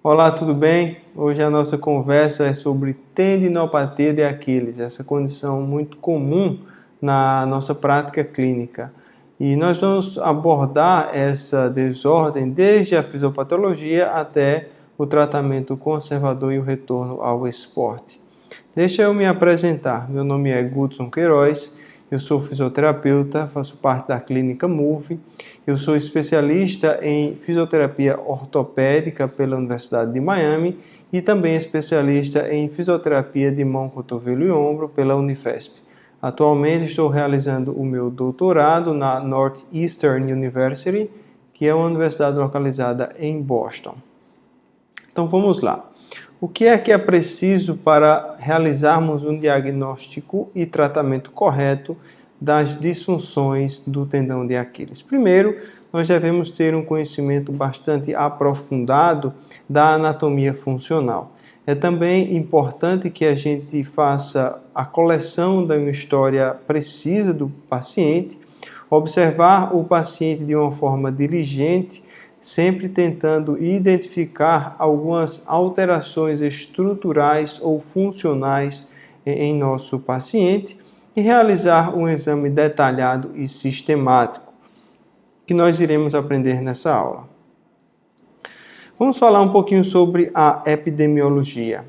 Olá, tudo bem? Hoje a nossa conversa é sobre tendinopatia de Aquiles, essa condição muito comum na nossa prática clínica. E nós vamos abordar essa desordem desde a fisiopatologia até o tratamento conservador e o retorno ao esporte. Deixa eu me apresentar. Meu nome é Gudson Queiroz, eu sou fisioterapeuta, faço parte da clínica MOVE. Eu sou especialista em fisioterapia ortopédica pela Universidade de Miami e também especialista em fisioterapia de mão, cotovelo e ombro pela Unifesp. Atualmente estou realizando o meu doutorado na Northeastern University, que é uma universidade localizada em Boston. Então vamos lá. O que é preciso para realizarmos um diagnóstico e tratamento correto das disfunções do tendão de Aquiles? Primeiro, nós devemos ter um conhecimento bastante aprofundado da anatomia funcional. É também importante que a gente faça a coleção da história precisa do paciente, observar o paciente de uma forma diligente, sempre tentando identificar algumas alterações estruturais ou funcionais em nosso paciente e realizar um exame detalhado e sistemático, que nós iremos aprender nessa aula. Vamos falar um pouquinho sobre a epidemiologia.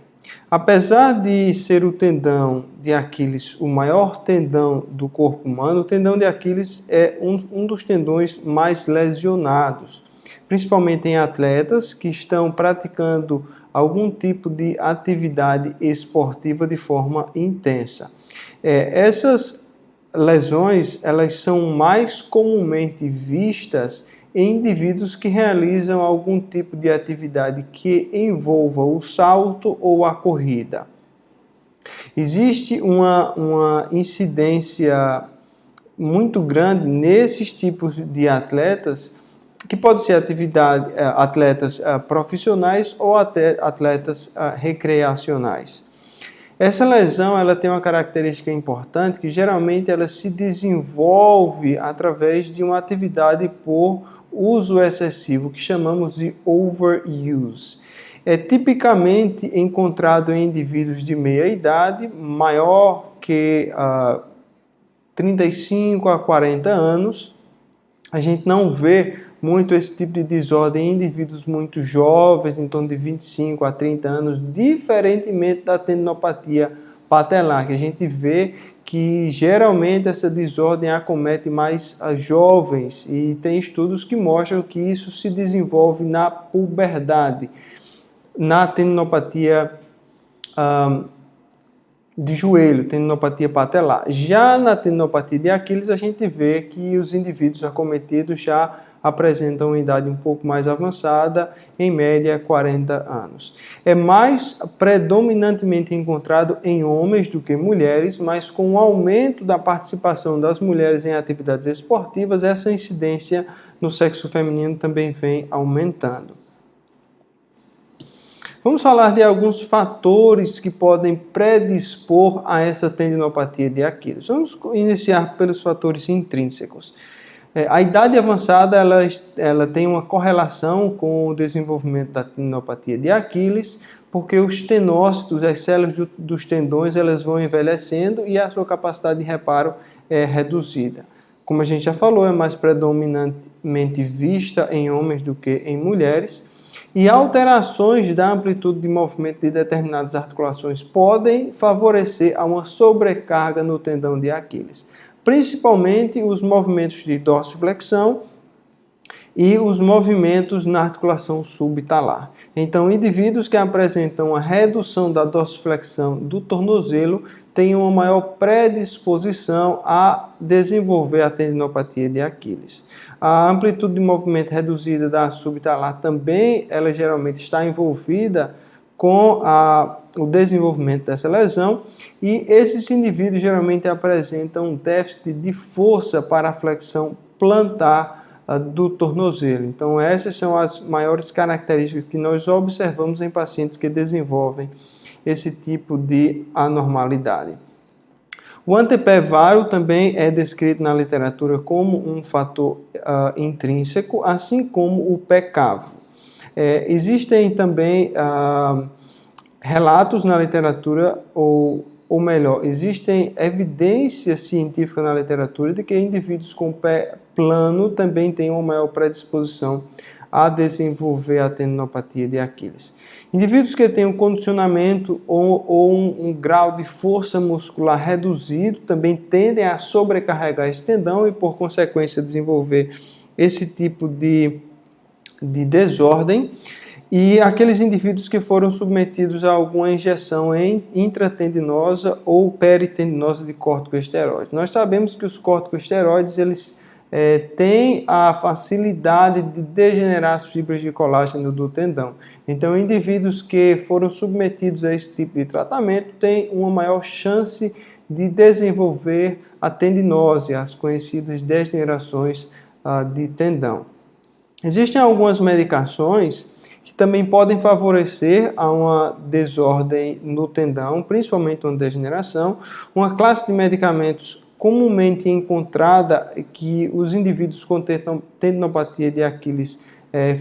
Apesar de ser o tendão de Aquiles o maior tendão do corpo humano, o tendão de Aquiles é um dos tendões mais lesionados, principalmente em atletas que estão praticando algum tipo de atividade esportiva de forma intensa. Essas lesões, elas são mais comumente vistas em indivíduos que realizam algum tipo de atividade que envolva o salto ou a corrida. Existe uma incidência muito grande nesses tipos de atletas, que pode ser atletas profissionais ou até atletas recreacionais. Essa lesão ela tem uma característica importante que geralmente ela se desenvolve através de uma atividade por uso excessivo, que chamamos de overuse. É tipicamente encontrado em indivíduos de meia idade, maior que 35 a 40 anos. A gente não vê muito esse tipo de desordem em indivíduos muito jovens, em torno de 25 a 30 anos, diferentemente da tendinopatia patelar, que a gente vê que geralmente essa desordem acomete mais jovens e tem estudos que mostram que isso se desenvolve na puberdade, na tendinopatia de joelho, tendinopatia patelar. Já na tendinopatia de Aquiles, a gente vê que os indivíduos acometidos já apresentam uma idade um pouco mais avançada, em média 40 anos. É mais predominantemente encontrado em homens do que mulheres, mas com o aumento da participação das mulheres em atividades esportivas, essa incidência no sexo feminino também vem aumentando. Vamos falar de alguns fatores que podem predispor a essa tendinopatia de Aquiles. Vamos iniciar pelos fatores intrínsecos. A idade avançada ela tem uma correlação com o desenvolvimento da tendinopatia de Aquiles, porque os tenócitos, as células dos tendões, elas vão envelhecendo e a sua capacidade de reparo é reduzida. Como a gente já falou, é mais predominantemente vista em homens do que em mulheres. E alterações da amplitude de movimento de determinadas articulações podem favorecer a uma sobrecarga no tendão de Aquiles, principalmente os movimentos de dorsiflexão e os movimentos na articulação subtalar. Então, indivíduos que apresentam a redução da dorsiflexão do tornozelo têm uma maior predisposição a desenvolver a tendinopatia de Aquiles. A amplitude de movimento reduzida da subtalar também, ela geralmente está envolvida com o desenvolvimento dessa lesão, e esses indivíduos geralmente apresentam um déficit de força para a flexão plantar do tornozelo. Então, essas são as maiores características que nós observamos em pacientes que desenvolvem esse tipo de anormalidade. O antepé varo também é descrito na literatura como um fator intrínseco, assim como o pé cavo. Existem também relatos na literatura, ou melhor, existem evidências científicas na literatura de que indivíduos com pé plano também têm uma maior predisposição a desenvolver a tendinopatia de Aquiles. Indivíduos que têm um condicionamento ou um grau de força muscular reduzido também tendem a sobrecarregar esse tendão e, por consequência, desenvolver esse tipo de desordem. E aqueles indivíduos que foram submetidos a alguma injeção intratendinosa ou peritendinosa de corticosteroide. Nós sabemos que os corticosteroides, eles têm a facilidade de degenerar as fibras de colágeno do tendão. Então, indivíduos que foram submetidos a esse tipo de tratamento têm uma maior chance de desenvolver a tendinose, as conhecidas degenerações de tendão. Existem algumas medicações que também podem favorecer a uma desordem no tendão, principalmente uma degeneração. Uma classe de medicamentos comumente encontrada que os indivíduos com tendinopatia de Aquiles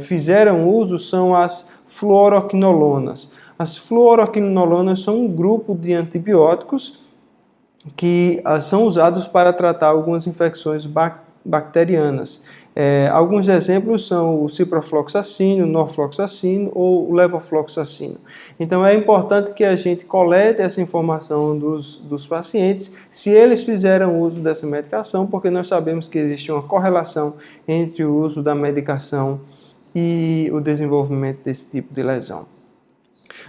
fizeram uso são as fluoroquinolonas. As fluoroquinolonas são um grupo de antibióticos que são usados para tratar algumas infecções bacterianas. Alguns exemplos são o ciprofloxacino, o norfloxacino ou o levofloxacino. Então é importante que a gente colete essa informação dos pacientes, se eles fizeram uso dessa medicação, porque nós sabemos que existe uma correlação entre o uso da medicação e o desenvolvimento desse tipo de lesão.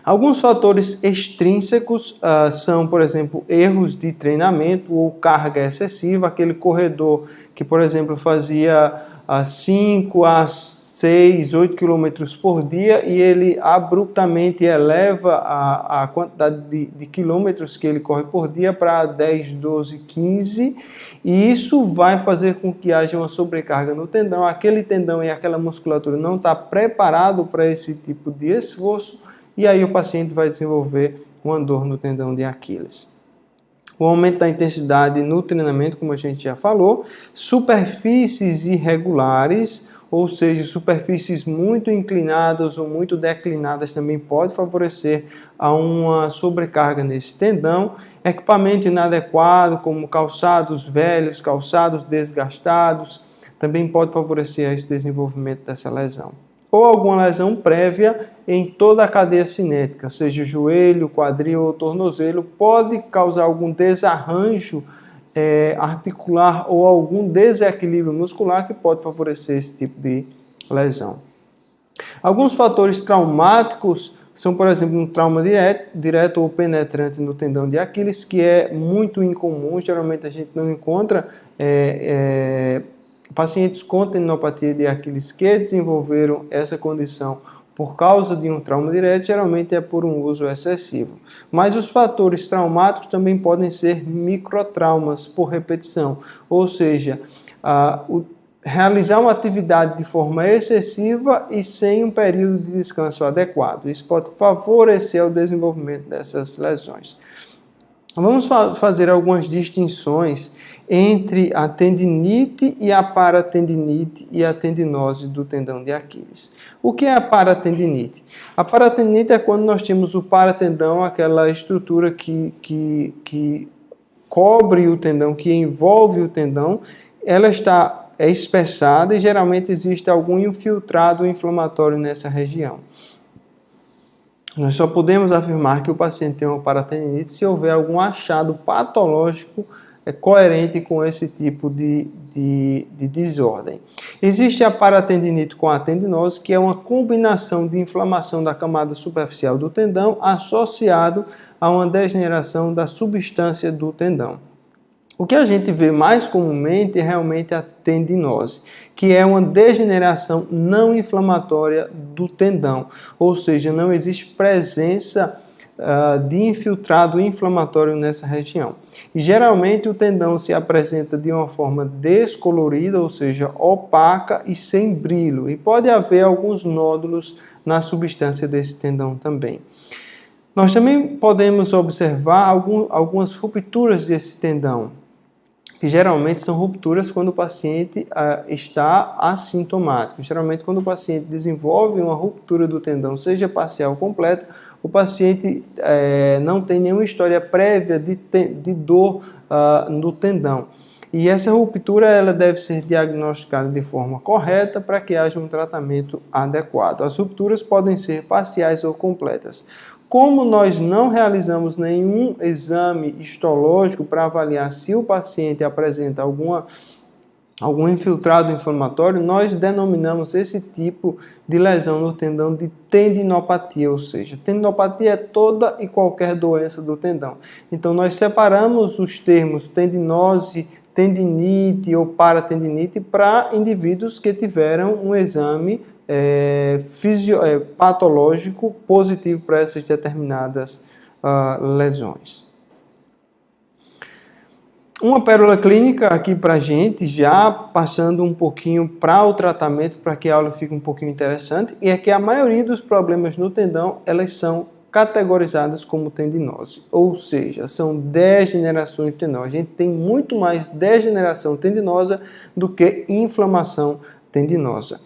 Alguns fatores extrínsecos são, por exemplo, erros de treinamento ou carga excessiva, aquele corredor que, por exemplo, fazia 5 a 6, 8 km por dia e ele abruptamente eleva a quantidade de quilômetros que ele corre por dia para 10, 12, 15, e isso vai fazer com que haja uma sobrecarga no tendão. Aquele tendão e aquela musculatura não está preparado para esse tipo de esforço, e aí o paciente vai desenvolver uma dor no tendão de Aquiles. O aumento da intensidade no treinamento, como a gente já falou, superfícies irregulares, ou seja, superfícies muito inclinadas ou muito declinadas também pode favorecer a uma sobrecarga nesse tendão. Equipamento inadequado, como calçados velhos, calçados desgastados, também pode favorecer esse desenvolvimento dessa lesão. Ou alguma lesão prévia em toda a cadeia cinética, seja joelho, quadril ou tornozelo, pode causar algum desarranjo articular ou algum desequilíbrio muscular que pode favorecer esse tipo de lesão. Alguns fatores traumáticos são, por exemplo, um trauma direto ou penetrante no tendão de Aquiles, que é muito incomum, geralmente a gente não encontra pacientes com tendinopatia de Aquiles que desenvolveram essa condição por causa de um trauma direto, geralmente é por um uso excessivo. Mas os fatores traumáticos também podem ser microtraumas por repetição, ou seja, realizar uma atividade de forma excessiva e sem um período de descanso adequado. Isso pode favorecer o desenvolvimento dessas lesões. Vamos fazer algumas distinções entre a tendinite e a paratendinite e a tendinose do tendão de Aquiles. O que é a paratendinite? A paratendinite é quando nós temos o paratendão, aquela estrutura que cobre o tendão, que envolve o tendão, ela está espessada e geralmente existe algum infiltrado inflamatório nessa região. Nós só podemos afirmar que o paciente tem uma paratendinite se houver algum achado patológico coerente com esse tipo de desordem. Existe a paratendinite com a tendinose, que é uma combinação de inflamação da camada superficial do tendão associado a uma degeneração da substância do tendão. O que a gente vê mais comumente é realmente a tendinose, que é uma degeneração não inflamatória do tendão, ou seja, não existe presença de infiltrado inflamatório nessa região. E geralmente o tendão se apresenta de uma forma descolorida, ou seja, opaca e sem brilho, e pode haver alguns nódulos na substância desse tendão também. Nós também podemos observar algumas rupturas desse tendão, que geralmente são rupturas quando o paciente está assintomático. Geralmente, quando o paciente desenvolve uma ruptura do tendão, seja parcial ou completa, o paciente não tem nenhuma história prévia de dor no tendão. E essa ruptura ela deve ser diagnosticada de forma correta para que haja um tratamento adequado. As rupturas podem ser parciais ou completas. Como nós não realizamos nenhum exame histológico para avaliar se o paciente apresenta algum infiltrado inflamatório, nós denominamos esse tipo de lesão no tendão de tendinopatia, ou seja, tendinopatia é toda e qualquer doença do tendão. Então nós separamos os termos tendinose, tendinite ou paratendinite para indivíduos que tiveram um exame patológico positivo para essas determinadas lesões. Uma pérola clínica aqui para a gente, já passando um pouquinho para o tratamento, para que a aula fique um pouquinho interessante, e é que a maioria dos problemas no tendão, elas são categorizadas como tendinose, ou seja, são degenerações de tendão. A gente tem muito mais degeneração tendinosa do que inflamação tendinosa.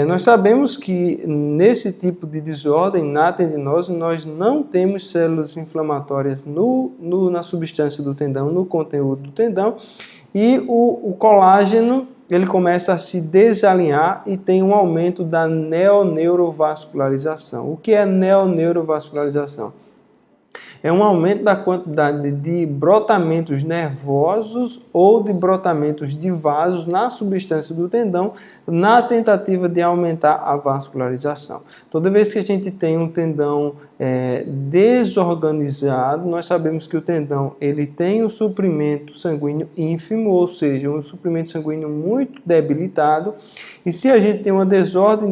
Nós sabemos que nesse tipo de desordem, na tendinose, nós não temos células inflamatórias na substância do tendão, no conteúdo do tendão, e o colágeno ele começa a se desalinhar e tem um aumento da neoneurovascularização. O que é neoneurovascularização? É um aumento da quantidade de brotamentos nervosos ou de brotamentos de vasos na substância do tendão, na tentativa de aumentar a vascularização. Toda vez que a gente tem um tendão desorganizado, nós sabemos que o tendão ele tem um suprimento sanguíneo ínfimo, ou seja, um suprimento sanguíneo muito debilitado, e se a gente tem uma desordem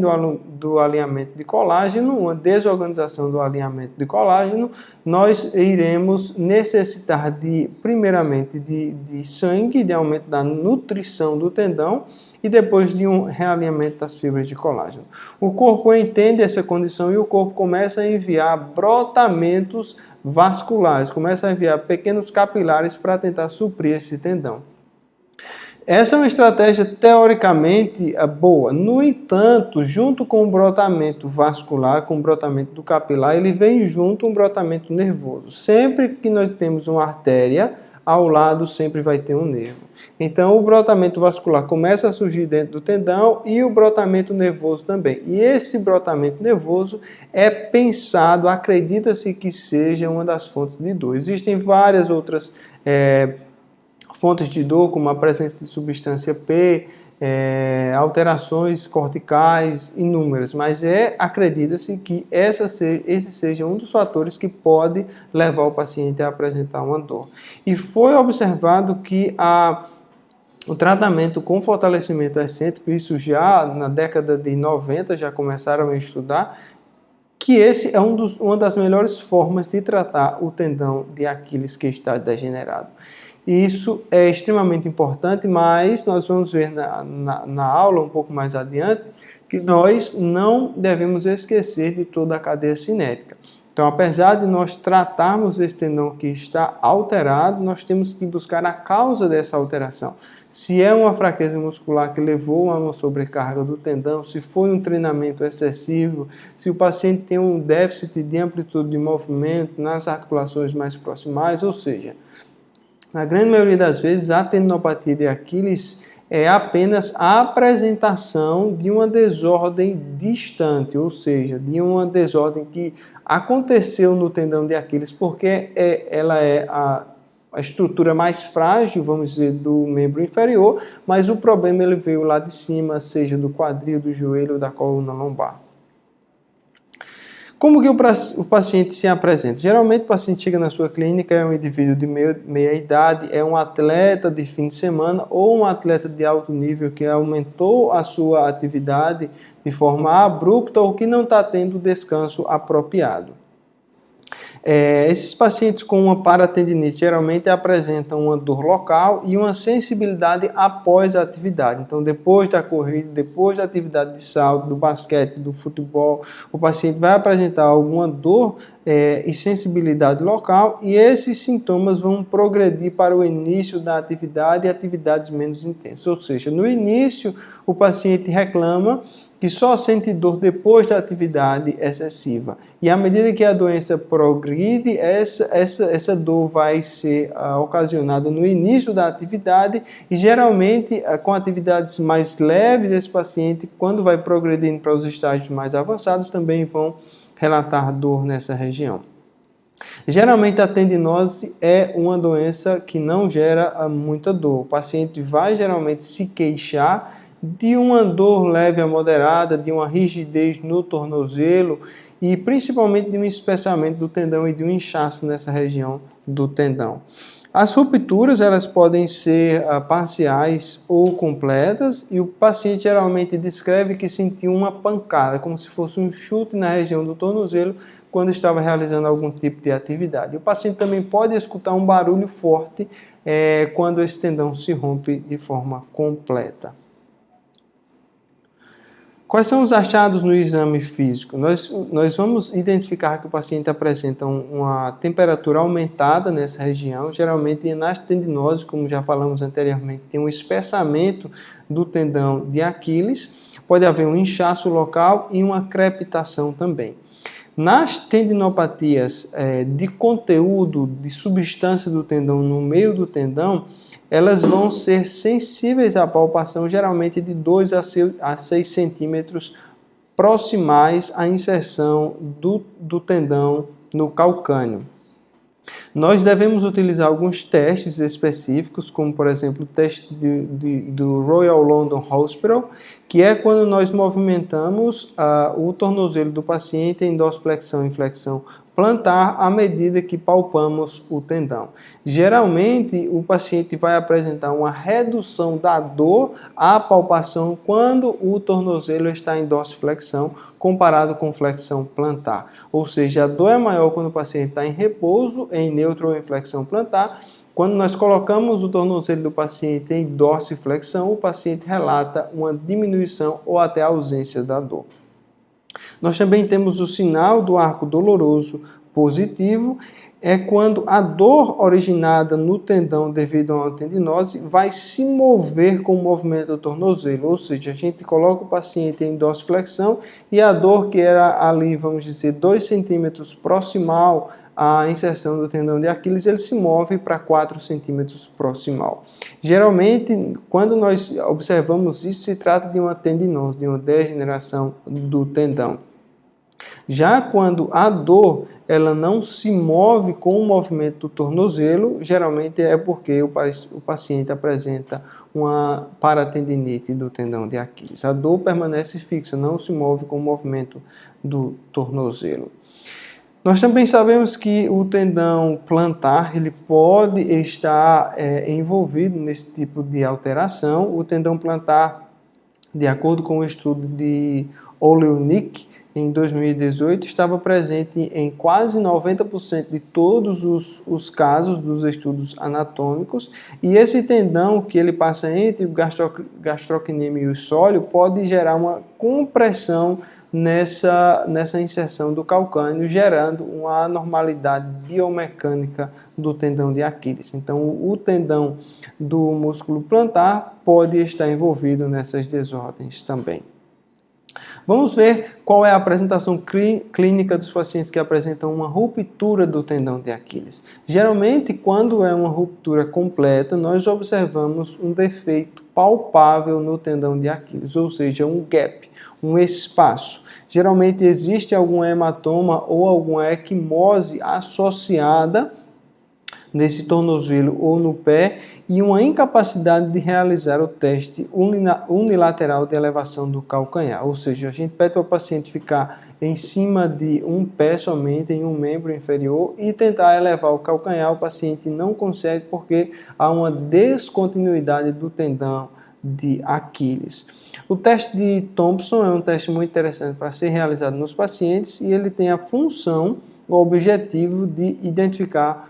do alinhamento de colágeno, uma desorganização do alinhamento de colágeno, nós iremos necessitar primeiramente de sangue, de aumento da nutrição do tendão e depois de um realinhamento das fibras de colágeno. O corpo entende essa condição e o corpo começa a enviar brotamentos vasculares, começa a enviar pequenos capilares para tentar suprir esse tendão. Essa é uma estratégia teoricamente boa. No entanto, junto com o brotamento vascular, com o brotamento do capilar, ele vem junto um brotamento nervoso. Sempre que nós temos uma artéria, ao lado sempre vai ter um nervo. Então, o brotamento vascular começa a surgir dentro do tendão e o brotamento nervoso também. E esse brotamento nervoso é pensado, acredita-se que seja uma das fontes de dor. Existem várias outras fontes de dor, como a presença de substância P, alterações corticais inúmeras, mas acredita-se que esse seja um dos fatores que pode levar o paciente a apresentar uma dor. E foi observado que o tratamento com fortalecimento excêntrico, isso já na década de 90 já começaram a estudar, que esse é uma das melhores formas de tratar o tendão de Aquiles que está degenerado. Isso é extremamente importante, mas nós vamos ver na aula um pouco mais adiante que nós não devemos esquecer de toda a cadeia cinética. Então, apesar de nós tratarmos esse tendão que está alterado, nós temos que buscar a causa dessa alteração. Se é uma fraqueza muscular que levou a uma sobrecarga do tendão, se foi um treinamento excessivo, se o paciente tem um déficit de amplitude de movimento nas articulações mais proximais, ou seja, na grande maioria das vezes, a tendinopatia de Aquiles é apenas a apresentação de uma desordem distante, ou seja, de uma desordem que aconteceu no tendão de Aquiles, porque ela é a estrutura mais frágil, vamos dizer, do membro inferior, mas o problema ele veio lá de cima, seja do quadril, do joelho ou da coluna lombar. Como que o paciente se apresenta? Geralmente o paciente chega na sua clínica, é um indivíduo de meia idade, é um atleta de fim de semana ou um atleta de alto nível que aumentou a sua atividade de forma abrupta ou que não está tendo descanso apropriado. Esses pacientes com uma paratendinite geralmente apresentam uma dor local e uma sensibilidade após a atividade. Então, depois da corrida, depois da atividade de salto, do basquete, do futebol, o paciente vai apresentar alguma dor e sensibilidade local, e esses sintomas vão progredir para o início da atividade e atividades menos intensas. Ou seja, no início o paciente reclama que só sente dor depois da atividade excessiva. E à medida que a doença progride, essa dor vai ser ocasionada no início da atividade e geralmente com atividades mais leves, esse paciente, quando vai progredindo para os estágios mais avançados, também vão relatar dor nessa região. Geralmente a tendinose é uma doença que não gera muita dor. O paciente vai geralmente se queixar de uma dor leve a moderada, de uma rigidez no tornozelo e principalmente de um espessamento do tendão e de um inchaço nessa região do tendão. As rupturas elas podem ser parciais ou completas e o paciente geralmente descreve que sentiu uma pancada, como se fosse um chute na região do tornozelo quando estava realizando algum tipo de atividade. O paciente também pode escutar um barulho forte quando esse tendão se rompe de forma completa. Quais são os achados no exame físico? Nós vamos identificar que o paciente apresenta uma temperatura aumentada nessa região, geralmente nas tendinoses, como já falamos anteriormente, tem um espessamento do tendão de Aquiles, pode haver um inchaço local e uma crepitação também. Nas tendinopatias de conteúdo, de substância do tendão no meio do tendão, elas vão ser sensíveis à palpação, geralmente de 2 a 6 centímetros proximais à inserção do tendão no calcâneo. Nós devemos utilizar alguns testes específicos, como por exemplo o teste do Royal London Hospital, que é quando nós movimentamos o tornozelo do paciente em dorsiflexão e flexão plantar à medida que palpamos o tendão. Geralmente, o paciente vai apresentar uma redução da dor à palpação quando o tornozelo está em dorsiflexão comparado com flexão plantar. Ou seja, a dor é maior quando o paciente está em repouso, em neutro ou em flexão plantar. Quando nós colocamos o tornozelo do paciente em dorsiflexão, o paciente relata uma diminuição ou até ausência da dor. Nós também temos o sinal do arco doloroso positivo, é quando a dor originada no tendão devido a uma tendinose vai se mover com o movimento do tornozelo, ou seja, a gente coloca o paciente em dorsiflexão e a dor que era ali, vamos dizer, 2 centímetros proximal à inserção do tendão de Aquiles, ele se move para 4 centímetros proximal. Geralmente, quando nós observamos isso, se trata de uma tendinose, de uma degeneração do tendão. Já quando a dor ela não se move com o movimento do tornozelo, geralmente é porque o paciente apresenta uma paratendinite do tendão de Aquiles. A dor permanece fixa, não se move com o movimento do tornozelo. Nós também sabemos que o tendão plantar ele pode estar envolvido nesse tipo de alteração. O tendão plantar, de acordo com o estudo de Olejnik, em 2018, estava presente em quase 90% de todos os casos dos estudos anatômicos, e esse tendão que ele passa entre o gastrocnêmio e o sólio pode gerar uma compressão nessa inserção do calcâneo, gerando uma anormalidade biomecânica do tendão de Aquiles. Então, o tendão do músculo plantar pode estar envolvido nessas desordens também. Vamos ver qual é a apresentação clínica dos pacientes que apresentam uma ruptura do tendão de Aquiles. Geralmente, quando é uma ruptura completa, nós observamos um defeito palpável no tendão de Aquiles, ou seja, um gap, um espaço. Geralmente existe algum hematoma ou alguma equimose associada nesse tornozelo ou no pé e uma incapacidade de realizar o teste unilateral de elevação do calcanhar. Ou seja, a gente pede para o paciente ficar em cima de um pé somente, em um membro inferior, e tentar elevar o calcanhar. O paciente não consegue porque há uma descontinuidade do tendão de Aquiles. O teste de Thompson é um teste muito interessante para ser realizado nos pacientes e ele tem a função, o objetivo de identificar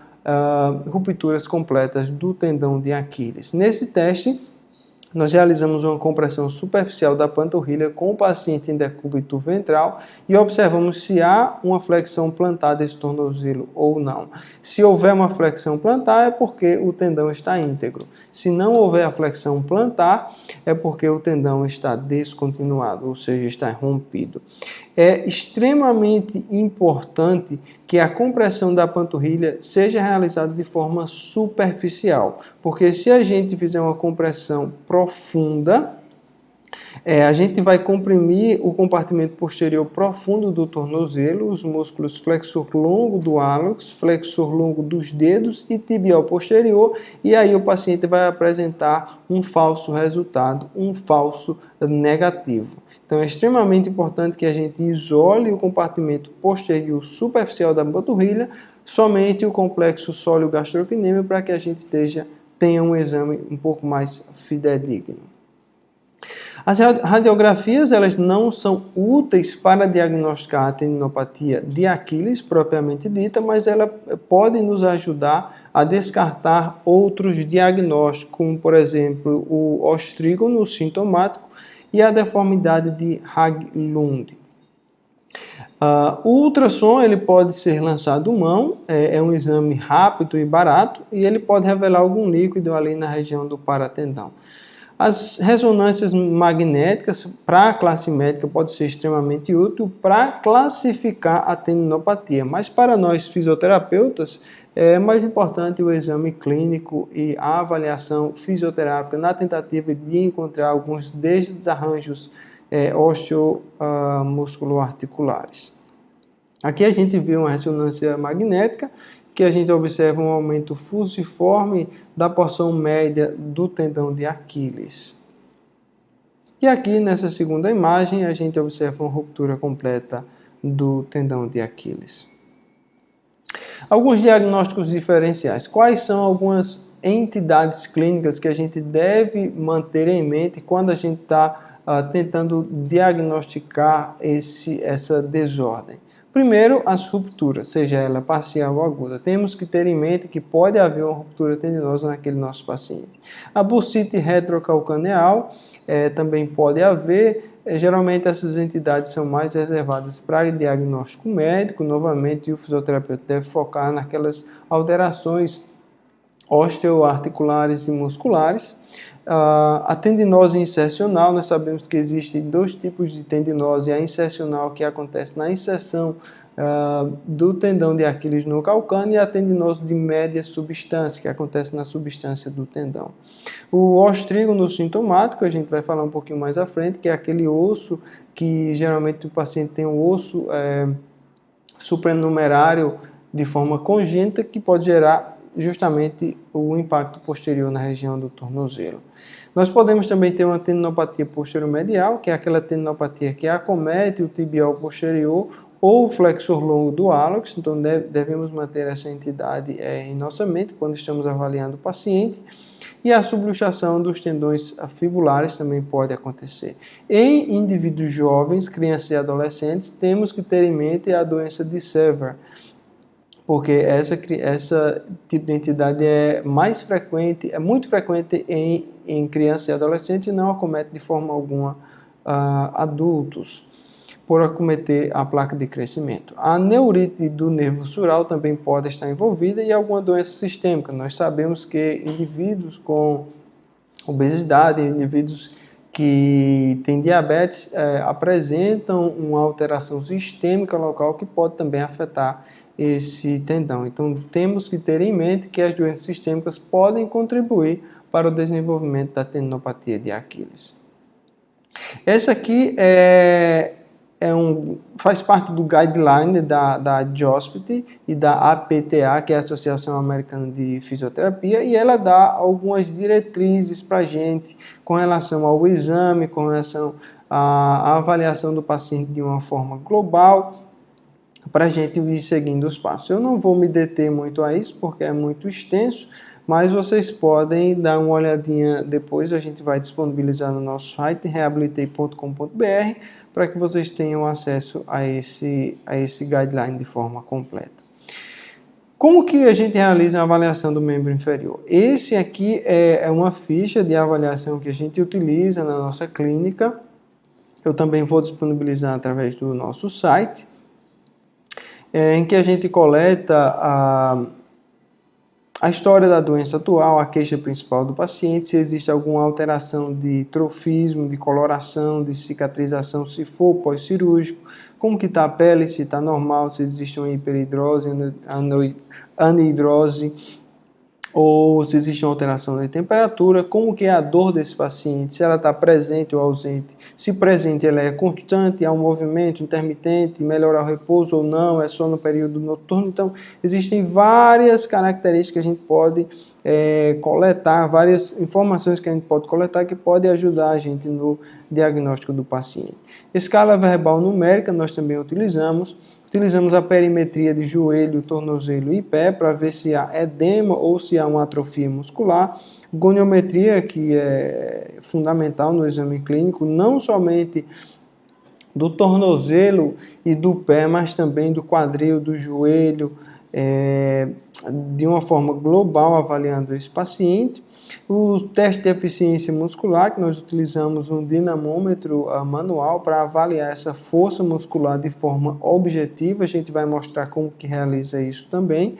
rupturas completas do tendão de Aquiles. Nesse teste, Nós realizamos uma compressão superficial da panturrilha com o paciente em decúbito ventral e observamos se há uma flexão plantar desse tornozelo ou não. Se houver uma flexão plantar, é porque o tendão está íntegro. Se não houver a flexão plantar, é porque o tendão está descontinuado, ou seja, está rompido. É extremamente importante que a compressão da panturrilha seja realizada de forma superficial, porque se a gente fizer uma compressão profunda, a gente vai comprimir o compartimento posterior profundo do tornozelo, os músculos flexor longo do hálux, flexor longo dos dedos e tibial posterior, e aí o paciente vai apresentar um falso resultado, um falso negativo. Então é extremamente importante que a gente isole o compartimento posterior superficial da panturrilha, somente o complexo sóleo-gastrocnêmio, para que a gente tenha um exame um pouco mais fidedigno. As radiografias elas não são úteis para diagnosticar a tendinopatia de Aquiles propriamente dita, mas ela pode nos ajudar a descartar outros diagnósticos, como por exemplo o ostrígono sintomático e a deformidade de Haglund. O ultrassom ele pode ser lançado mão, é um exame rápido e barato, e ele pode revelar algum líquido ali na região do paratendão. As ressonâncias magnéticas para a classe médica pode ser extremamente útil para classificar a tendinopatia, mas para nós fisioterapeutas é mais importante o exame clínico e a avaliação fisioterápica na tentativa de encontrar alguns desarranjos osteomusculoarticulares. Aqui a gente vê uma ressonância magnética que a gente observa um aumento fusiforme da porção média do tendão de Aquiles. E aqui nessa segunda imagem a gente observa uma ruptura completa do tendão de Aquiles. Alguns diagnósticos diferenciais. Quais são algumas entidades clínicas que a gente deve manter em mente quando a gente está tentando diagnosticar essa desordem? Primeiro, as rupturas, seja ela parcial ou aguda. Temos que ter em mente que pode haver uma ruptura tendinosa naquele nosso paciente. A bursite retrocalcaneal também pode haver. Geralmente essas entidades são mais reservadas para diagnóstico médico. Novamente, o fisioterapeuta deve focar naquelas alterações osteoarticulares e musculares. A tendinose insercional, nós sabemos que existem dois tipos de tendinose, a insercional que acontece na inserção do tendão de Aquiles no calcâneo e a tendinose de média substância, que acontece na substância do tendão. O ostrígono sintomático, a gente vai falar um pouquinho mais à frente, que é aquele osso que geralmente o paciente tem um osso supranumerário de forma congênita que pode gerar justamente o impacto posterior na região do tornozelo. Nós podemos também ter uma tendinopatia posterior-medial, que é aquela tendinopatia que acomete o tibial posterior ou o flexor longo do hálux, então devemos manter essa entidade em nossa mente quando estamos avaliando o paciente. E a subluxação dos tendões fibulares também pode acontecer. Em indivíduos jovens, crianças e adolescentes, temos que ter em mente a doença de Sever, porque essa tipo de entidade é muito frequente em crianças e adolescentes e não acomete de forma alguma adultos, por acometer a placa de crescimento. A neurite do nervo sural também pode estar envolvida e alguma doença sistêmica. Nós sabemos que indivíduos com obesidade, indivíduos que têm diabetes, apresentam uma alteração sistêmica local que pode também afetar esse tendão. Então, temos que ter em mente que as doenças sistêmicas podem contribuir para o desenvolvimento da tendinopatia de Aquiles. Essa aqui faz parte do guideline da JOSPT e da APTA, que é a Associação Americana de Fisioterapia, e ela dá algumas diretrizes para a gente com relação ao exame, com relação à avaliação do paciente de uma forma global, para a gente ir seguindo os passos. Eu não vou me deter muito a isso, porque é muito extenso, mas vocês podem dar uma olhadinha depois, a gente vai disponibilizar no nosso site, reabilitei.com.br, para que vocês tenham acesso a esse guideline de forma completa. Como que a gente realiza a avaliação do membro inferior? Esse aqui é uma ficha de avaliação que a gente utiliza na nossa clínica. Eu também vou disponibilizar através do nosso site, em que a gente coleta a história da doença atual, a queixa principal do paciente, se existe alguma alteração de trofismo, de coloração, de cicatrização, se for pós-cirúrgico, como que está a pele, se está normal, se existe uma hiperidrose, anidrose, ou se existe uma alteração de temperatura, como que é a dor desse paciente, se ela está presente ou ausente, se presente ela é constante, há um movimento intermitente, melhorar o repouso ou não, é só no período noturno. Então, existem várias características que a gente pode coletar, várias informações que a gente pode coletar que podem ajudar a gente no diagnóstico do paciente. Escala verbal numérica nós também utilizamos a perimetria de joelho, tornozelo e pé para ver se há edema ou se há uma atrofia muscular. Goniometria, que é fundamental no exame clínico, não somente do tornozelo e do pé, mas também do quadril, do joelho, de uma forma global, avaliando esse paciente. O teste de eficiência muscular, que nós utilizamos um dinamômetro manual para avaliar essa força muscular de forma objetiva. A gente vai mostrar como que realiza isso também.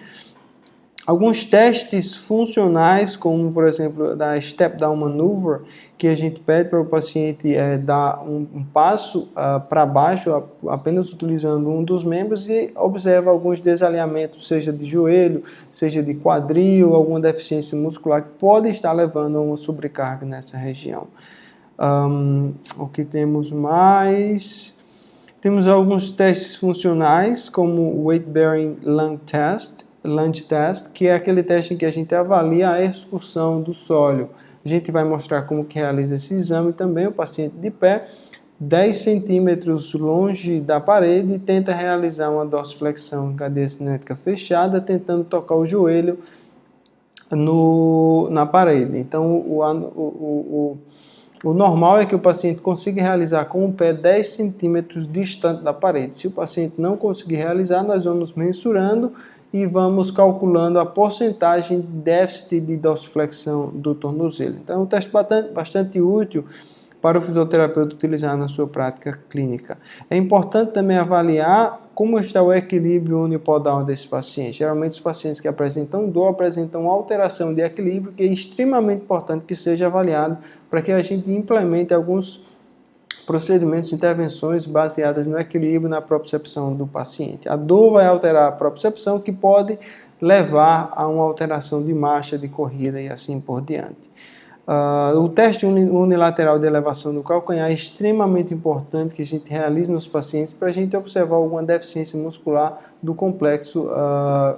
Alguns testes funcionais, como por exemplo da Step Down Maneuver, que a gente pede para o paciente dar um passo para baixo, apenas utilizando um dos membros, e observa alguns desalinhamentos, seja de joelho, seja de quadril, alguma deficiência muscular que pode estar levando a uma sobrecarga nessa região. O que temos mais? Temos alguns testes funcionais, como o Weight Bearing Lunge Test, que é aquele teste em que a gente avalia a excursão do sólio. A gente vai mostrar como que realiza esse exame também, o paciente de pé, 10 centímetros longe da parede, e tenta realizar uma dorsiflexão em cadeia cinética fechada, tentando tocar o joelho na parede. Então, o normal é que o paciente consiga realizar com o pé 10 centímetros distante da parede. Se o paciente não conseguir realizar, nós vamos mensurando e vamos calculando a porcentagem de déficit de dorsiflexão do tornozelo. Então, é um teste bastante útil para o fisioterapeuta utilizar na sua prática clínica. É importante também avaliar como está o equilíbrio unipodal desse paciente. Geralmente, os pacientes que apresentam dor apresentam alteração de equilíbrio, que é extremamente importante que seja avaliado para que a gente implemente alguns procedimentos, intervenções baseadas no equilíbrio, na propriocepção do paciente. A dor vai alterar a propriocepção, que pode levar a uma alteração de marcha, de corrida e assim por diante. O teste unilateral de elevação do calcanhar é extremamente importante que a gente realize nos pacientes para a gente observar alguma deficiência muscular do complexo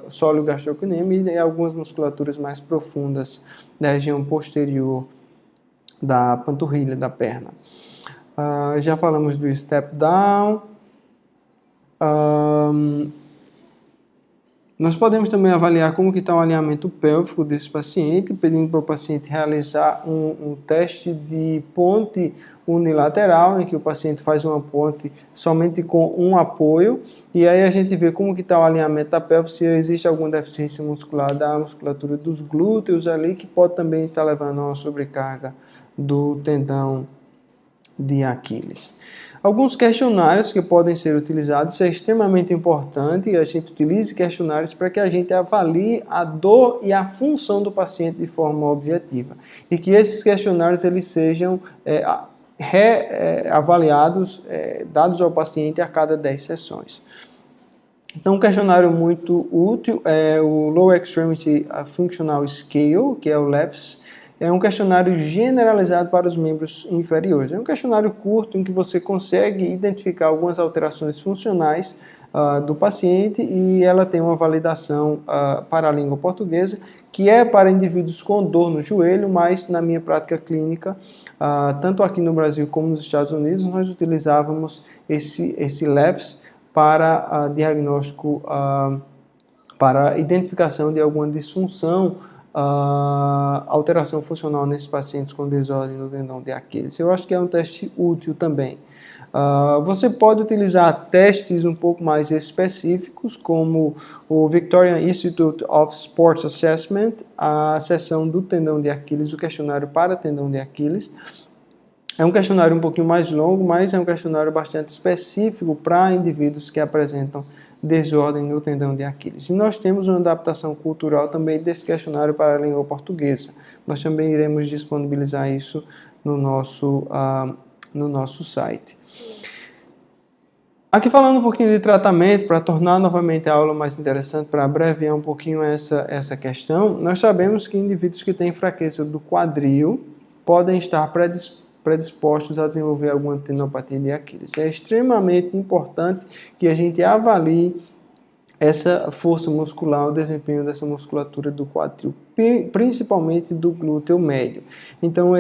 sóleo gastrocnêmico e algumas musculaturas mais profundas da região posterior da panturrilha da perna. Já falamos do step down. Nós podemos também avaliar como que está o alinhamento pélvico desse paciente, pedindo para o paciente realizar um teste de ponte unilateral, em que o paciente faz uma ponte somente com um apoio, e aí a gente vê como que está o alinhamento da pelve, se existe alguma deficiência muscular da musculatura dos glúteos ali, que pode também estar levando a uma sobrecarga do tendão de Aquiles. Alguns questionários que podem ser utilizados, isso é extremamente importante, a gente utilize questionários para que a gente avalie a dor e a função do paciente de forma objetiva, e que esses questionários eles sejam reavaliados, dados ao paciente a cada 10 sessões. Então, um questionário muito útil é o Lower Extremity Functional Scale, que é o LEFS. É um questionário generalizado para os membros inferiores. É um questionário curto em que você consegue identificar algumas alterações funcionais do paciente, e ela tem uma validação para a língua portuguesa, que é para indivíduos com dor no joelho, mas na minha prática clínica, tanto aqui no Brasil como nos Estados Unidos, nós utilizávamos esse LEFS para diagnóstico, para identificação de alguma disfunção, alteração funcional nesses pacientes com desordem no tendão de Aquiles. Eu acho que é um teste útil também. Você pode utilizar testes um pouco mais específicos, como o Victorian Institute of Sports Assessment, a seção do tendão de Aquiles, o questionário para tendão de Aquiles. É um questionário um pouquinho mais longo, mas é um questionário bastante específico para indivíduos que apresentam desordem no tendão de Aquiles. E nós temos uma adaptação cultural também desse questionário para a língua portuguesa. Nós também iremos disponibilizar isso no nosso site. Aqui falando um pouquinho de tratamento, para tornar novamente a aula mais interessante, para abreviar um pouquinho essa questão, nós sabemos que indivíduos que têm fraqueza do quadril podem estar predispostos a desenvolver alguma tendinopatia de Aquiles. É extremamente importante que a gente avalie essa força muscular, o desempenho dessa musculatura do quadril, principalmente do glúteo médio. Então,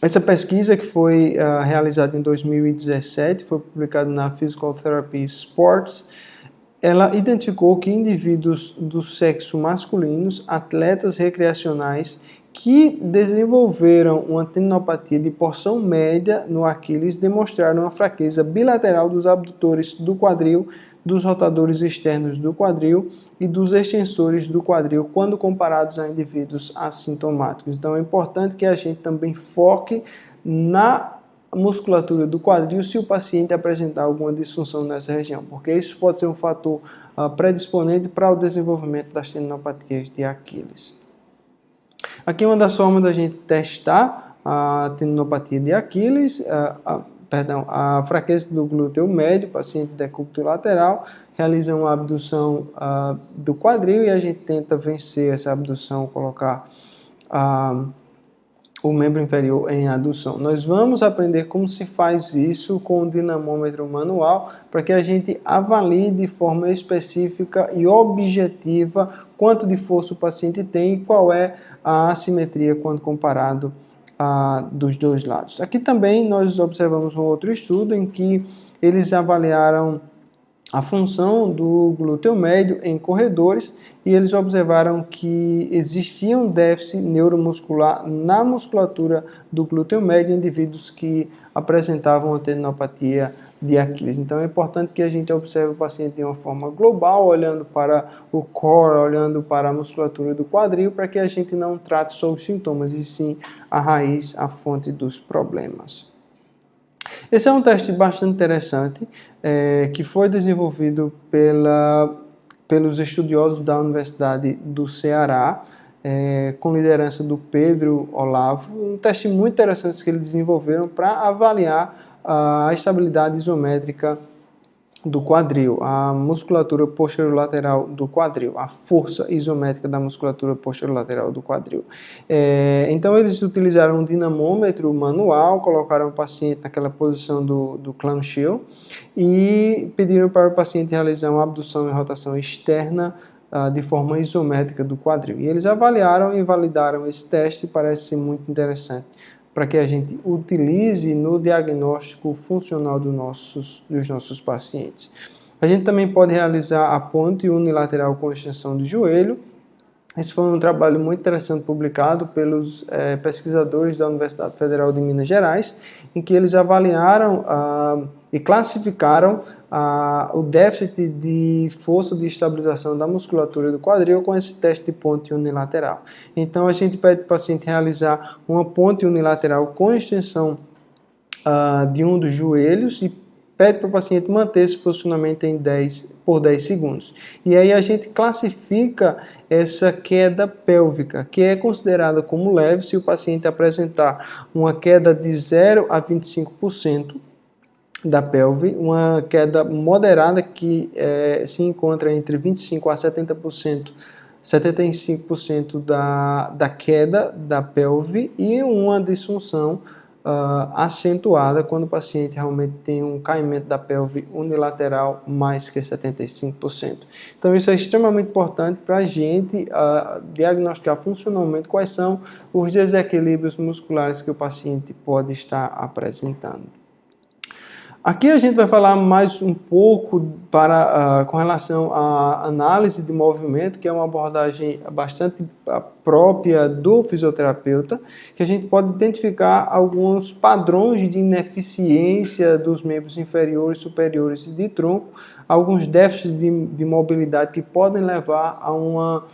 essa pesquisa que foi realizada em 2017, foi publicada na Physical Therapy Sports, ela identificou que indivíduos do sexo masculino, atletas recreacionais, que desenvolveram uma tendinopatia de porção média no Aquiles, demonstraram uma fraqueza bilateral dos abdutores do quadril, dos rotadores externos do quadril e dos extensores do quadril, quando comparados a indivíduos assintomáticos. Então é importante que a gente também foque na musculatura do quadril se o paciente apresentar alguma disfunção nessa região, porque isso pode ser um fator predisponente para o desenvolvimento das tendinopatias de Aquiles. Aqui é uma das formas da gente testar a tendinopatia de Aquiles, a fraqueza do glúteo médio, paciente decúbito lateral, realiza uma abdução do quadril e a gente tenta vencer essa abdução, colocar o membro inferior em adução. Nós vamos aprender como se faz isso com o dinamômetro manual, para que a gente avalie de forma específica e objetiva quanto de força o paciente tem e qual é a assimetria quando comparado dos dois lados. Aqui também nós observamos um outro estudo em que eles avaliaram a função do glúteo médio em corredores e eles observaram que existia um déficit neuromuscular na musculatura do glúteo médio em indivíduos que apresentavam a tendinopatia de Aquiles. Então é importante que a gente observe o paciente de uma forma global, olhando para o core, olhando para a musculatura do quadril, para que a gente não trate só os sintomas, e sim a raiz, a fonte dos problemas. Esse é um teste bastante interessante, que foi desenvolvido pelos estudiosos da Universidade do Ceará, com liderança do Pedro Olavo. Um teste muito interessante que eles desenvolveram para avaliar a estabilidade isométrica do quadril, a musculatura posterolateral do quadril, a força isométrica da musculatura posterolateral do quadril. Então eles utilizaram um dinamômetro manual, colocaram o paciente naquela posição do clamshell e pediram para o paciente realizar uma abdução e rotação externa de forma isométrica do quadril. E eles avaliaram e validaram esse teste, parece ser muito interessante, para que a gente utilize no diagnóstico funcional dos nossos pacientes. A gente também pode realizar a ponte unilateral com extensão de joelho. Esse foi um trabalho muito interessante publicado pelos pesquisadores da Universidade Federal de Minas Gerais, em que eles avaliaram e classificaram o déficit de força de estabilização da musculatura do quadril com esse teste de ponte unilateral. Então a gente pede para o paciente realizar uma ponte unilateral com extensão de um dos joelhos e pede para o paciente manter esse posicionamento por 10 segundos. E aí a gente classifica essa queda pélvica, que é considerada como leve se o paciente apresentar uma queda de 0 a 25% da pelve, uma queda moderada que se encontra entre 25% a 70%, 75% da queda da pelve e uma disfunção acentuada quando o paciente realmente tem um caimento da pelve unilateral mais que 75%. Então isso é extremamente importante para a gente diagnosticar funcionalmente quais são os desequilíbrios musculares que o paciente pode estar apresentando. Aqui a gente vai falar mais um pouco com relação à análise de movimento, que é uma abordagem bastante própria do fisioterapeuta, que a gente pode identificar alguns padrões de ineficiência dos membros inferiores, superiores e de tronco, alguns déficits de mobilidade que podem levar a uma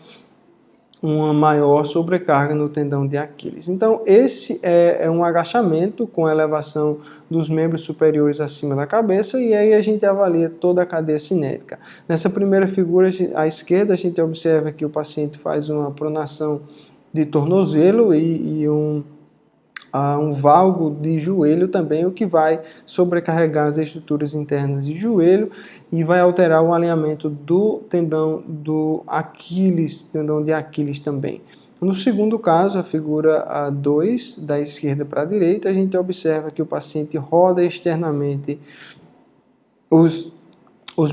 maior sobrecarga no tendão de Aquiles. Então, esse é um agachamento com elevação dos membros superiores acima da cabeça, e aí a gente avalia toda a cadeia cinética. Nessa primeira figura, à esquerda, a gente observa que o paciente faz uma pronação de tornozelo e um valgo de joelho também, o que vai sobrecarregar as estruturas internas de joelho e vai alterar o alinhamento do tendão do Aquiles, tendão de Aquiles também. No segundo caso, a figura 2, da esquerda para a direita, a gente observa que o paciente roda externamente os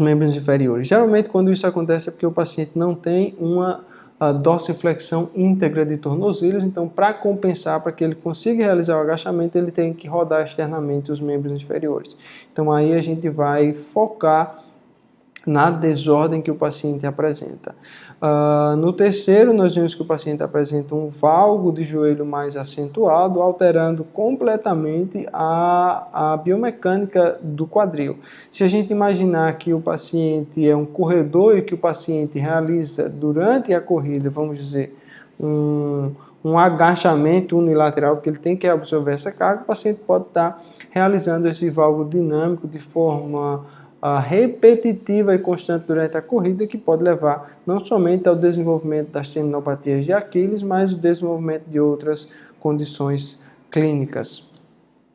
membros inferiores. Geralmente, quando isso acontece, é porque o paciente não tem uma dorsiflexão íntegra de tornozelos, então para compensar, para que ele consiga realizar o agachamento, ele tem que rodar externamente os membros inferiores. Então aí a gente vai focar na desordem que o paciente apresenta. No terceiro, nós vimos que o paciente apresenta um valgo de joelho mais acentuado, alterando completamente a biomecânica do quadril. Se a gente imaginar que o paciente é um corredor e que o paciente realiza durante a corrida, vamos dizer, um agachamento unilateral, porque ele tem que absorver essa carga, o paciente pode estar realizando esse valgo dinâmico de forma repetitiva e constante durante a corrida, que pode levar não somente ao desenvolvimento das tendinopatias de Aquiles, mas o desenvolvimento de outras condições clínicas.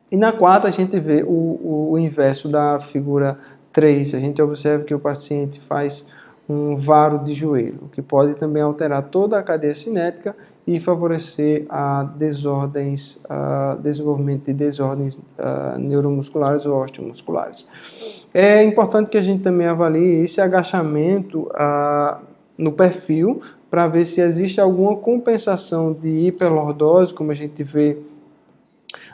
E na quarta a gente vê o inverso da figura 3. A gente observa que o paciente faz um varo de joelho, que pode também alterar toda a cadeia cinética e favorecer desenvolvimento de desordens neuromusculares ou osteomusculares. É importante que a gente também avalie esse agachamento no perfil para ver se existe alguma compensação de hiperlordose, como a gente vê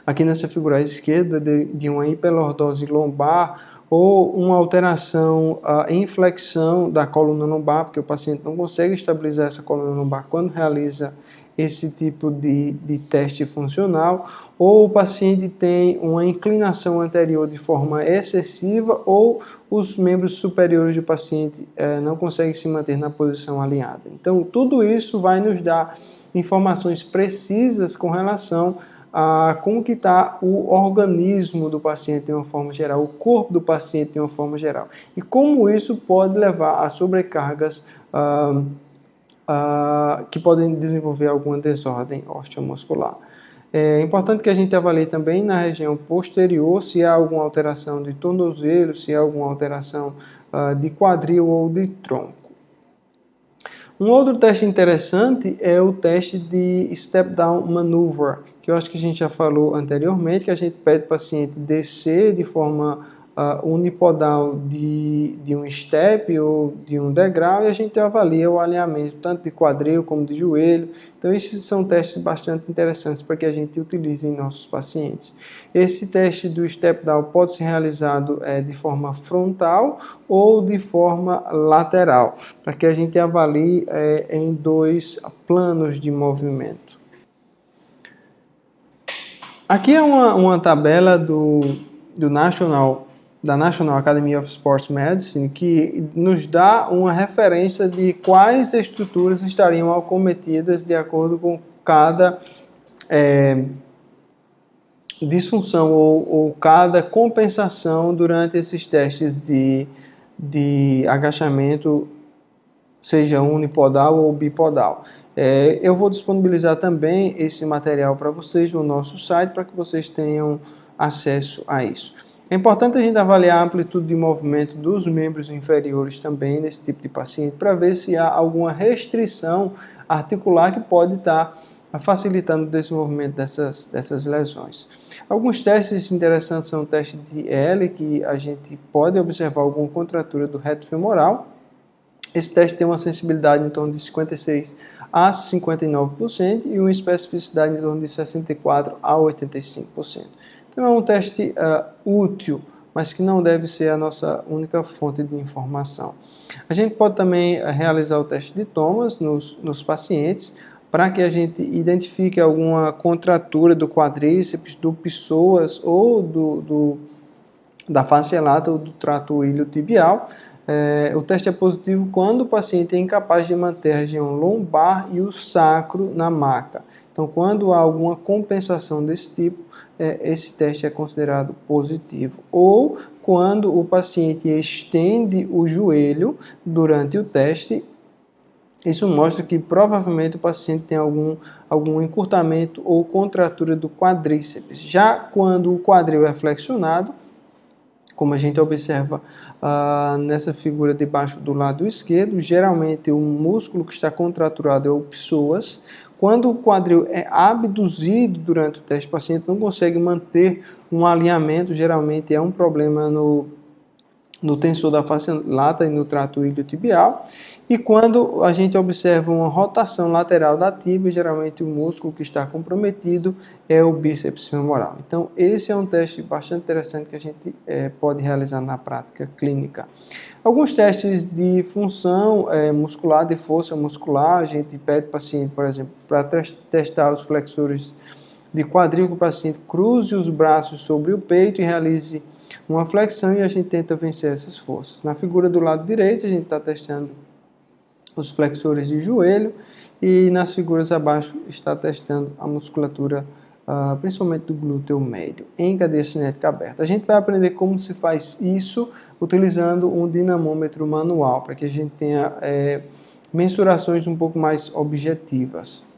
aqui nessa figura à esquerda, de uma hiperlordose lombar, ou uma alteração em flexão da coluna lombar, porque o paciente não consegue estabilizar essa coluna lombar quando realiza esse tipo de teste funcional, ou o paciente tem uma inclinação anterior de forma excessiva, ou os membros superiores do paciente não conseguem se manter na posição alinhada. Então, tudo isso vai nos dar informações precisas com relação a como que está o organismo do paciente de uma forma geral, o corpo do paciente de uma forma geral, e como isso pode levar a sobrecargas que podem desenvolver alguma desordem osteomuscular. É importante que a gente avalie também na região posterior se há alguma alteração de tornozelo, se há alguma alteração de quadril ou de tronco. Um outro teste interessante é o teste de Step Down Maneuver, que eu acho que a gente já falou anteriormente, que a gente pede para o paciente descer de forma unipodal de um step ou de um degrau, e a gente avalia o alinhamento tanto de quadril como de joelho. Então esses são testes bastante interessantes para que a gente utilize em nossos pacientes. Esse teste do step down pode ser realizado de forma frontal ou de forma lateral, para que a gente avalie em dois planos de movimento. Aqui é uma tabela da National Academy of Sports Medicine, que nos dá uma referência de quais estruturas estariam acometidas de acordo com cada disfunção ou cada compensação durante esses testes de agachamento, seja unipodal ou bipodal. Eu vou disponibilizar também esse material para vocês no nosso site, para que vocês tenham acesso a isso. É importante a gente avaliar a amplitude de movimento dos membros inferiores também nesse tipo de paciente, para ver se há alguma restrição articular que pode estar facilitando o desenvolvimento dessas lesões. Alguns testes interessantes são o teste de L, que a gente pode observar alguma contratura do reto femoral. Esse teste tem uma sensibilidade em torno de 56% a 59% e uma especificidade em torno de 64% a 85%. Então é um teste útil mas que não deve ser a nossa única fonte de informação. A gente pode também realizar o teste de Thomas nos pacientes, para que a gente identifique alguma contratura do quadríceps, do psoas ou da face lata ou do trato iliotibial. O teste é positivo quando o paciente é incapaz de manter a região lombar e o sacro na maca. Então, quando há alguma compensação desse tipo, esse teste é considerado positivo. Ou quando o paciente estende o joelho durante o teste, isso mostra que provavelmente o paciente tem algum encurtamento ou contratura do quadríceps. Já quando o quadril é flexionado, como a gente observa nessa figura debaixo do lado esquerdo, geralmente o músculo que está contraturado é o psoas. Quando o quadril é abduzido durante o teste, o paciente não consegue manter um alinhamento, geralmente é um problema no tensor da face lata e no trato iliotibial. E quando a gente observa uma rotação lateral da tíbia, geralmente o músculo que está comprometido é o bíceps femoral. Então, esse é um teste bastante interessante que a gente pode realizar na prática clínica. Alguns testes de função muscular, de força muscular, a gente pede para o paciente, por exemplo, para testar os flexores de quadril, que o paciente cruze os braços sobre o peito e realize uma flexão, e a gente tenta vencer essas forças. Na figura do lado direito, a gente está testando os flexores de joelho, e nas figuras abaixo está testando a musculatura, principalmente do glúteo médio, em cadeia cinética aberta. A gente vai aprender como se faz isso utilizando um dinamômetro manual, para que a gente tenha mensurações um pouco mais objetivas.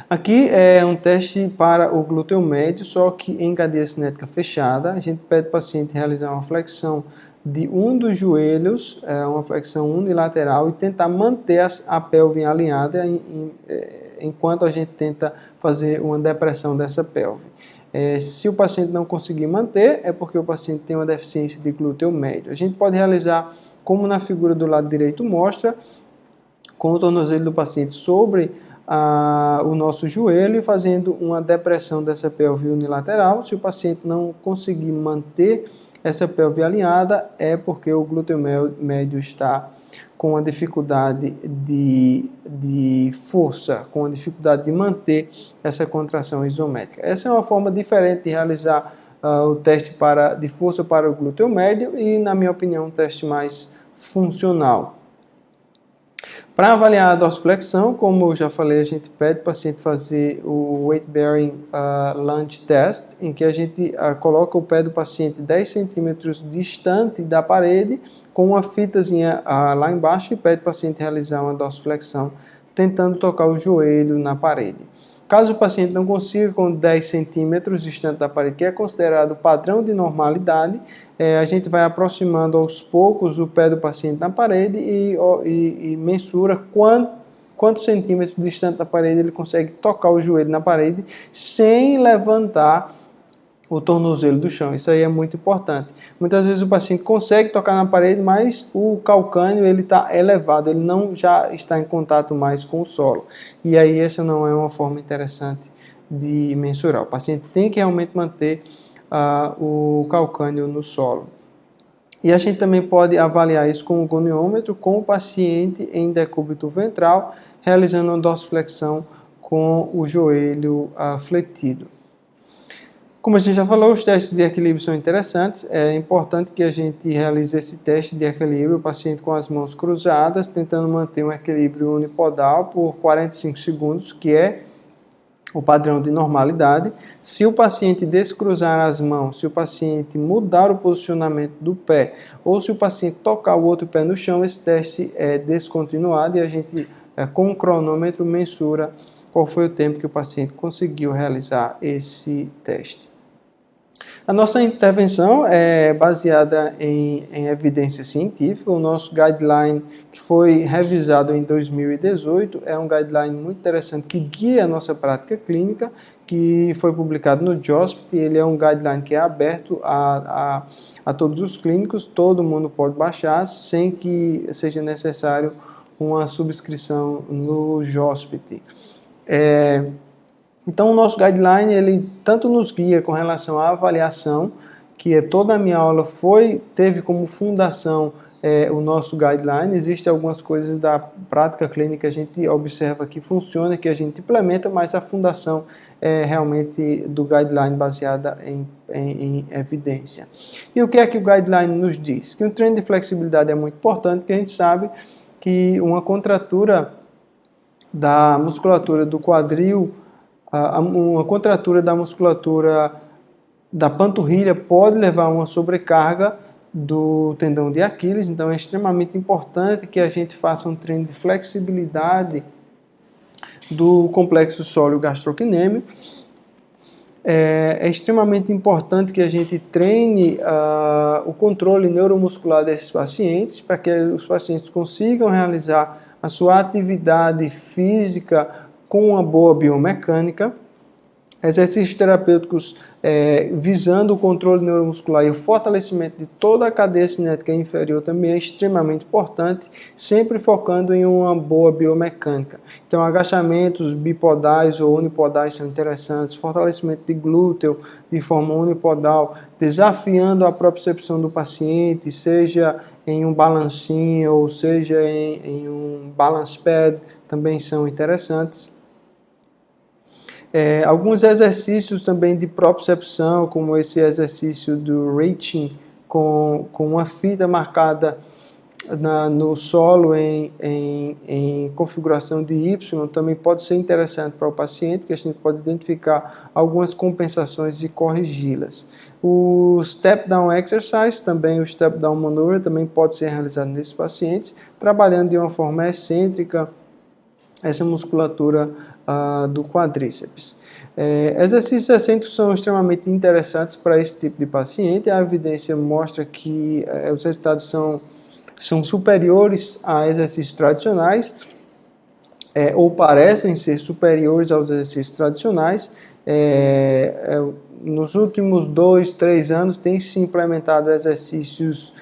Aqui é um teste para o glúteo médio, só que em cadeia cinética fechada. A gente pede para o paciente realizar uma flexão de um dos joelhos, uma flexão unilateral, e tentar manter a pelve alinhada enquanto a gente tenta fazer uma depressão dessa pelve. Se o paciente não conseguir manter, é porque o paciente tem uma deficiência de glúteo médio. A gente pode realizar, como na figura do lado direito mostra, com o tornozelo do paciente sobre o nosso joelho e fazendo uma depressão dessa pelve unilateral. Se o paciente não conseguir manter essa pelve alinhada, é porque o glúteo médio está com a dificuldade de força, com a dificuldade de manter essa contração isométrica. Essa é uma forma diferente de realizar o teste de força para o glúteo médio e, na minha opinião, um teste mais funcional. Para avaliar a dorsiflexão, como eu já falei, a gente pede para o paciente fazer o Weight Bearing Lunge Test, em que a gente coloca o pé do paciente 10 centímetros distante da parede, com uma fitazinha lá embaixo, e pede para o paciente realizar uma dorsiflexão, tentando tocar o joelho na parede. Caso o paciente não consiga com 10 centímetros distante da parede, que é considerado padrão de normalidade, a gente vai aproximando aos poucos o pé do paciente na parede e mensura quantos centímetros distante da parede ele consegue tocar o joelho na parede sem levantar o tornozelo do chão. Isso aí é muito importante. Muitas vezes o paciente consegue tocar na parede, mas o calcânio ele está elevado, ele não já está em contato mais com o solo. E aí essa não é uma forma interessante de mensurar. O paciente tem que realmente manter o calcânio no solo. E a gente também pode avaliar isso com o goniômetro, com o paciente em decúbito ventral, realizando uma dorsiflexão com o joelho fletido. Como a gente já falou, os testes de equilíbrio são interessantes. É importante que a gente realize esse teste de equilíbrio, o paciente com as mãos cruzadas, tentando manter um equilíbrio unipodal por 45 segundos, que é o padrão de normalidade. Se o paciente descruzar as mãos, se o paciente mudar o posicionamento do pé, ou se o paciente tocar o outro pé no chão, esse teste é descontinuado e a gente, com o cronômetro, mensura qual foi o tempo que o paciente conseguiu realizar esse teste. A nossa intervenção é baseada em evidência científica. O nosso guideline, que foi revisado em 2018, é um guideline muito interessante que guia a nossa prática clínica, que foi publicado no JOSPT. Ele é um guideline que é aberto a todos os clínicos, todo mundo pode baixar, sem que seja necessário uma subscrição no JOSPT. Então, o nosso guideline, ele tanto nos guia com relação à avaliação, que é toda a minha aula teve como fundação o nosso guideline. Existem algumas coisas da prática clínica que a gente observa que funciona, que a gente implementa, mas a fundação é realmente do guideline baseada em evidência. E o que é que o guideline nos diz? Que o treino de flexibilidade é muito importante, porque a gente sabe que uma contratura da musculatura do quadril, uma contratura da musculatura da panturrilha pode levar a uma sobrecarga do tendão de Aquiles. Então é extremamente importante que a gente faça um treino de flexibilidade do complexo sóleo gastrocnêmio. É extremamente importante que a gente treine o controle neuromuscular desses pacientes, para que os pacientes consigam realizar a sua atividade física com uma boa biomecânica. Exercícios terapêuticos visando o controle neuromuscular e o fortalecimento de toda a cadeia cinética inferior também é extremamente importante, sempre focando em uma boa biomecânica. Então, agachamentos bipodais ou unipodais são interessantes, fortalecimento de glúteo de forma unipodal, desafiando a propriocepção do paciente, seja em um balancinho ou seja em um balance pad, também são interessantes. Alguns exercícios também de propriocepção, como esse exercício do reaching com uma fita marcada no solo em configuração de Y, também pode ser interessante para o paciente, porque a gente pode identificar algumas compensações e corrigi-las. O step down exercise, também o step down maneuver, também pode ser realizado nesses pacientes, trabalhando de uma forma excêntrica essa musculatura do quadríceps. Exercícios excêntricos são extremamente interessantes para esse tipo de paciente. A evidência mostra que os resultados são superiores a exercícios tradicionais, ou parecem ser superiores aos exercícios tradicionais. Nos últimos 2, 3 anos tem se implementado exercícios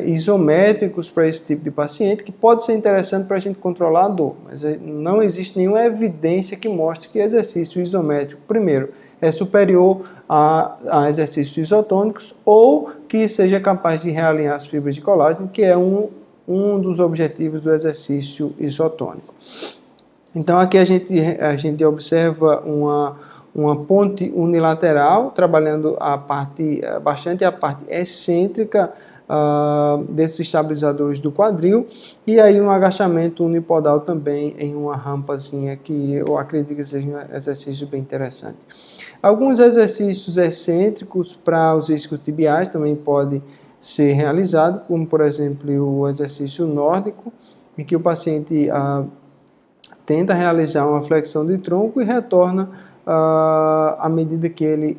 isométricos para esse tipo de paciente, que pode ser interessante para a gente controlar a dor, mas não existe nenhuma evidência que mostre que exercício isométrico, primeiro, é superior a exercícios isotônicos ou que seja capaz de realinhar as fibras de colágeno, que é um dos objetivos do exercício isotônico. Então aqui a gente observa uma ponte unilateral, trabalhando bastante a parte excêntrica desses estabilizadores do quadril, e aí um agachamento unipodal também em uma rampazinha, que eu acredito que seja um exercício bem interessante. Alguns exercícios excêntricos para os isquiotibiais também podem ser realizados, como por exemplo o exercício nórdico, em que o paciente tenta realizar uma flexão de tronco e retorna à medida que ele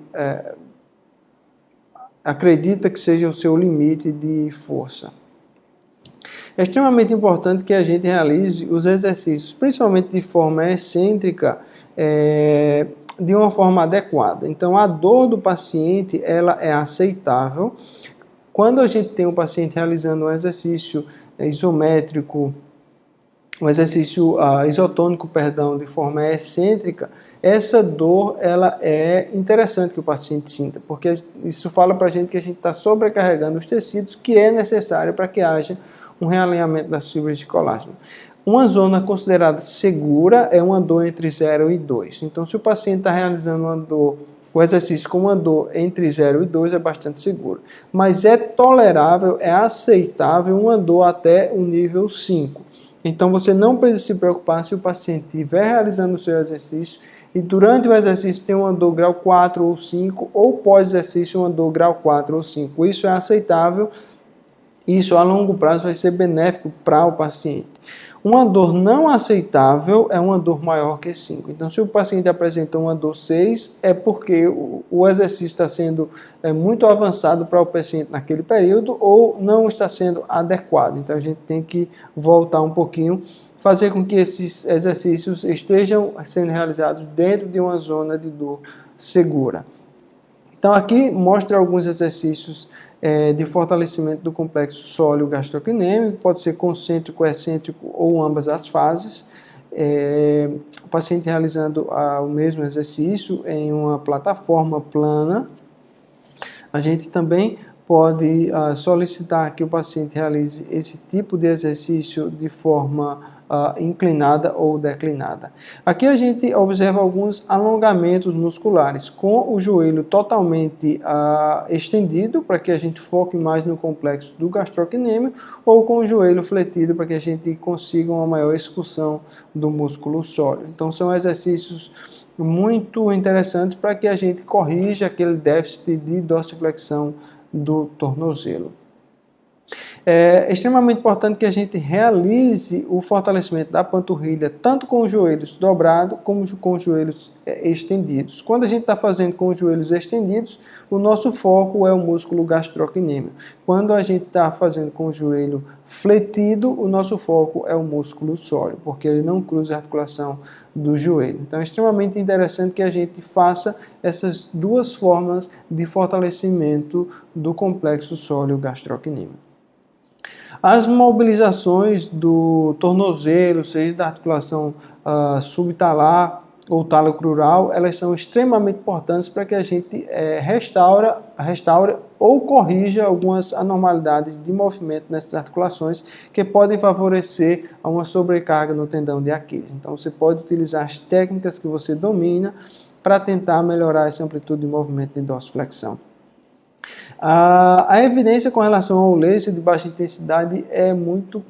acredita que seja o seu limite de força. É extremamente importante que a gente realize os exercícios, principalmente de forma excêntrica, de uma forma adequada. Então, a dor do paciente ela é aceitável. Quando a gente tem um paciente realizando um exercício isométrico, um exercício isotônico, de forma excêntrica, essa dor ela é interessante que o paciente sinta, porque isso fala para a gente que a gente está sobrecarregando os tecidos, que é necessário para que haja um realinhamento das fibras de colágeno. Uma zona considerada segura é uma dor entre 0 e 2. Então, se o paciente está realizando o exercício com uma dor entre 0 e 2 é bastante seguro. Mas é tolerável, é aceitável uma dor até o nível 5. Então, você não precisa se preocupar se o paciente estiver realizando o seu exercício e durante o exercício tem uma dor grau 4 ou 5, ou pós-exercício uma dor grau 4 ou 5. Isso é aceitável, isso a longo prazo vai ser benéfico para o paciente. Uma dor não aceitável é uma dor maior que 5. Então, se o paciente apresenta uma dor 6, é porque o exercício está sendo muito avançado para o paciente naquele período ou não está sendo adequado. Então, a gente tem que voltar um pouquinho, fazer com que esses exercícios estejam sendo realizados dentro de uma zona de dor segura. Então, aqui mostra alguns exercícios de fortalecimento do complexo sóleo gastrocnêmico, pode ser concêntrico, excêntrico ou ambas as fases. O paciente realizando o mesmo exercício em uma plataforma plana. A gente também pode solicitar que o paciente realize esse tipo de exercício de forma inclinada ou declinada. Aqui a gente observa alguns alongamentos musculares, com o joelho totalmente estendido, para que a gente foque mais no complexo do gastrocnêmio, ou com o joelho fletido, para que a gente consiga uma maior excursão do músculo sóleo. Então são exercícios muito interessantes para que a gente corrija aquele déficit de dorsiflexão do tornozelo. É extremamente importante que a gente realize o fortalecimento da panturrilha, tanto com os joelhos dobrados, como com os joelhos estendidos. Quando a gente está fazendo com os joelhos estendidos, o nosso foco é o músculo gastrocnêmio. Quando a gente está fazendo com o joelho fletido, o nosso foco é o músculo sóleo, porque ele não cruza a articulação do joelho. Então é extremamente interessante que a gente faça essas duas formas de fortalecimento do complexo sóleo gastrocnêmio. As mobilizações do tornozelo, seja da articulação subtalar ou talocrural, elas são extremamente importantes para que a gente restaure ou corrija algumas anormalidades de movimento nessas articulações que podem favorecer a uma sobrecarga no tendão de Aquiles. Então você pode utilizar as técnicas que você domina para tentar melhorar essa amplitude de movimento de dorsiflexão. A evidência com relação ao laser de baixa intensidade é muito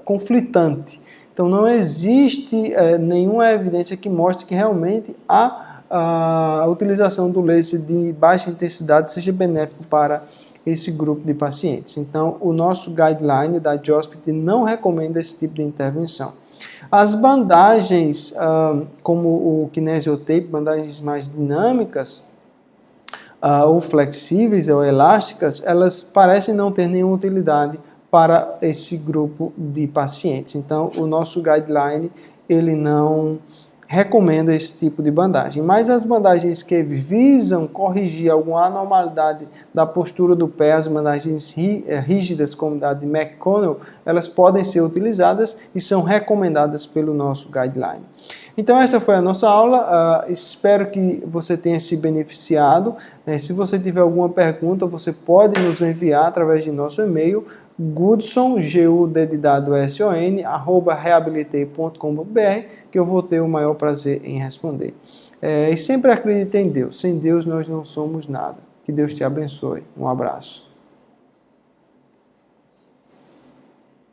conflitante. Então, não existe nenhuma evidência que mostre que realmente a utilização do laser de baixa intensidade seja benéfico para esse grupo de pacientes. Então, o nosso guideline da JOSPT não recomenda esse tipo de intervenção. As bandagens, como o kinesiotape, bandagens mais dinâmicas, ou flexíveis ou elásticas, elas parecem não ter nenhuma utilidade para esse grupo de pacientes. Então, o nosso guideline, ele não recomenda esse tipo de bandagem. Mas as bandagens que visam corrigir alguma anormalidade da postura do pé, as bandagens rígidas, como a de McConnell, elas podem ser utilizadas e são recomendadas pelo nosso guideline. Então esta foi a nossa aula, espero que você tenha se beneficiado. Se você tiver alguma pergunta, você pode nos enviar através de nosso e-mail, Goodson, @reabilitei.com.br, que eu vou ter o maior prazer em responder. E sempre acredite em Deus, sem Deus nós não somos nada. Que Deus te abençoe. Um abraço.